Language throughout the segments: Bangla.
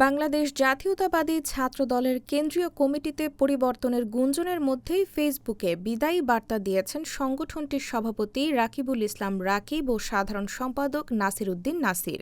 বাংলাদেশ জাতীয়তাবাদী ছাত্রদলের কেন্দ্রীয় কমিটিতে পরিবর্তনের গুঞ্জনের মধ্যেই ফেসবুকে বিদায়ী বার্তা দিয়েছেন সংগঠনটির সভাপতি রাকিবুল ইসলাম রাকিব ও সাধারণ সম্পাদক নাসির উদ্দিন নাসির।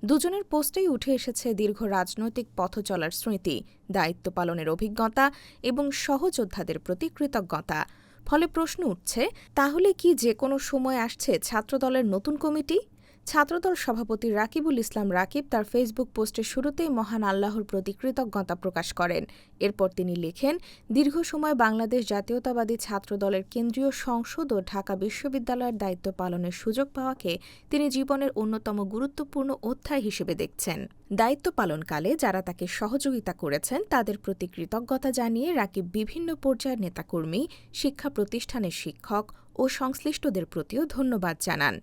দুজনের পোস্টেই উঠে এসেছে দীর্ঘ রাজনৈতিক পথ চলার স্মৃতি, দায়িত্ব পালনের অভিজ্ঞতা এবং সহযোদ্ধাদের প্রতি কৃতজ্ঞতা। ফলে প্রশ্ন উঠছে, তাহলে কি যে কোনো সময় আসছে ছাত্রদলের নতুন কমিটি? ছাত্রদল সভাপতি রাকিবুল ইসলাম রাকিব তার ফেসবুক পোস্টের শুরুতেই মহান আল্লাহর প্রতি কৃতজ্ঞতা প্রকাশ করেন। এরপর তিনি লেখেন, দীর্ঘ সময় বাংলাদেশ জাতীয়তাবাদী ছাত্রদলের কেন্দ্রীয় সংসদ ও ঢাকা বিশ্ববিদ্যালয়ের দায়িত্ব পালনের সুযোগ পাওয়াকে তিনি জীবনের অন্যতম গুরুত্বপূর্ণ অধ্যায় হিসেবে দেখছেন। দায়িত্ব পালনকালে যারা তাকে সহযোগিতা করেছেন তাদের প্রতি কৃতজ্ঞতা জানিয়ে রাকিব বিভিন্ন পর্যায়ের নেতাকর্মী, শিক্ষা প্রতিষ্ঠানের শিক্ষক ও সংশ্লিষ্টদের প্রতিও ধন্যবাদ জানান।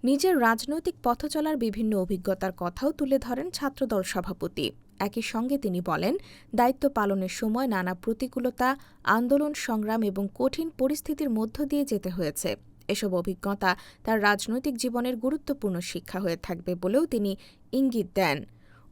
নিজের রাজনৈতিক পথ চলার বিভিন্ন অভিজ্ঞতার কথাও তুলে ধরেন ছাত্রদল সভাপতি। একই সঙ্গে তিনি বলেন, দায়িত্ব পালনের সময় নানা প্রতিকূলতা, আন্দোলন, সংগ্রাম এবং কঠিন পরিস্থিতির মধ্য দিয়ে যেতে হয়েছে। এসব অভিজ্ঞতা তার রাজনৈতিক জীবনের গুরুত্বপূর্ণ শিক্ষা হয়ে থাকবে বলেও তিনি ইঙ্গিত দেন।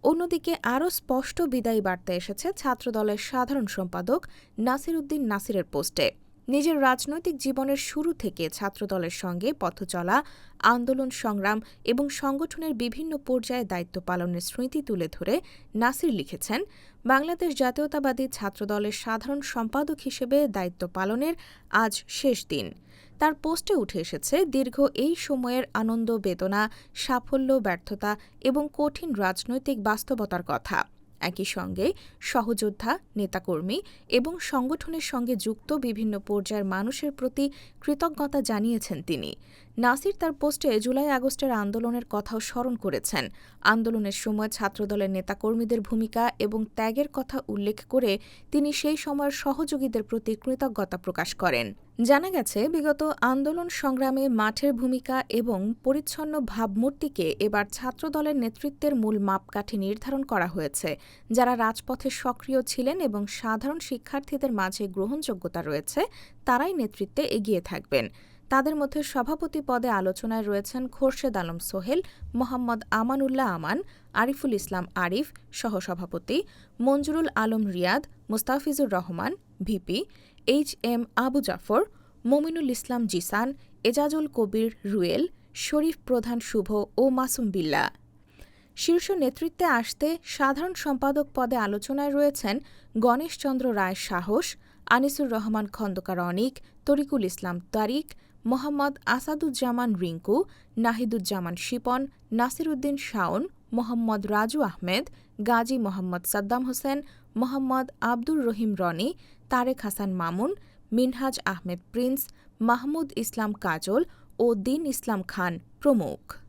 অন্যদিকে আরও স্পষ্ট বিদায়ী বার্তা এসেছে ছাত্রদলের সাধারণ সম্পাদক নাসির উদ্দিন নাসিরের পোস্টে। নিজের রাজনৈতিক জীবনের শুরু থেকে ছাত্রদলের সঙ্গে পথ চলা, আন্দোলন, সংগ্রাম এবং সংগঠনের বিভিন্ন পর্যায়ে দায়িত্ব পালনের স্মৃতি তুলে ধরে নাসির লিখেছেন, বাংলাদেশ জাতীয়তাবাদী ছাত্রদলের সাধারণ সম্পাদক হিসেবে দায়িত্ব পালনের আজ শেষ দিন। তার পোস্টে উঠে এসেছে দীর্ঘ এই সময়ের আনন্দ, বেদনা, সাফল্য, ব্যর্থতা এবং কঠিন রাজনৈতিক বাস্তবতার কথা। একই সঙ্গে সহযোদ্ধা, নেতাকর্মী এবং সংগঠনের সঙ্গে যুক্ত বিভিন্ন পর্যায়ের মানুষের প্রতি কৃতজ্ঞতা জানিয়েছেন তিনি। নাসির তার পোস্টে জুলাই-আগস্টের আন্দোলনের কথাও স্মরণ করেছেন। আন্দোলনের সময় ছাত্রদলের নেতাকর্মীদের ভূমিকা এবং ত্যাগের কথা উল্লেখ করে তিনি সেই সময়ের সহযোগীদের প্রতি কৃতজ্ঞতা প্রকাশ করেন। জানা গেছে, বিগত আন্দোলন সংগ্রামে মাঠের ভূমিকা এবং পরিচ্ছন্ন ভাবমূর্তিকে এবার ছাত্রদলের নেতৃত্বের মূল মাপকাঠি নির্ধারণ করা হয়েছে। যারা রাজপথে সক্রিয় ছিলেন এবং সাধারণ শিক্ষার্থীদের মাঝে গ্রহণযোগ্যতা রয়েছে, তারাই নেতৃত্বে এগিয়ে থাকবেন। তাদের মধ্যে সভাপতি পদে আলোচনায় রয়েছেন খোরশেদ আলম সোহেল, মোহাম্মদ আমানুল্লাহ আমান, আরিফুল ইসলাম আরিফ সহসভাপতি, মঞ্জুরুল আলম রিয়াদ, মুস্তাফিজুর রহমান ভিপি, এইচ.এম. আবু জাফর, মমিনুল ইসলাম জিসান, এজাজুল কবির রুয়েল, শরীফ প্রধান শুভ ও মাসুম বিল্লাহ। শীর্ষ নেতৃত্বে আসতে সাধারণ সম্পাদক পদে আলোচনায় রয়েছেন গণেশচন্দ্র রায় সাহস, আনিসুর রহমান খন্দকার অনিক, তরিকুল ইসলাম তারিক, মোহাম্মদ আসাদুজ্জামান রিঙ্কু, নাহিদুজ্জামান শিপন, নাসির উদ্দিন শাওন, মোহাম্মদ রাজু আহমেদ, গাজী মোহাম্মদ সাদ্দাম হোসেন, মোহাম্মদ আব্দুর রহিম রনি, তারেক হাসান মামুন, মিনহাজ আহমেদ প্রিন্স, মাহমুদ ইসলাম কাজল ও দীন ইসলাম খান প্রমুখ।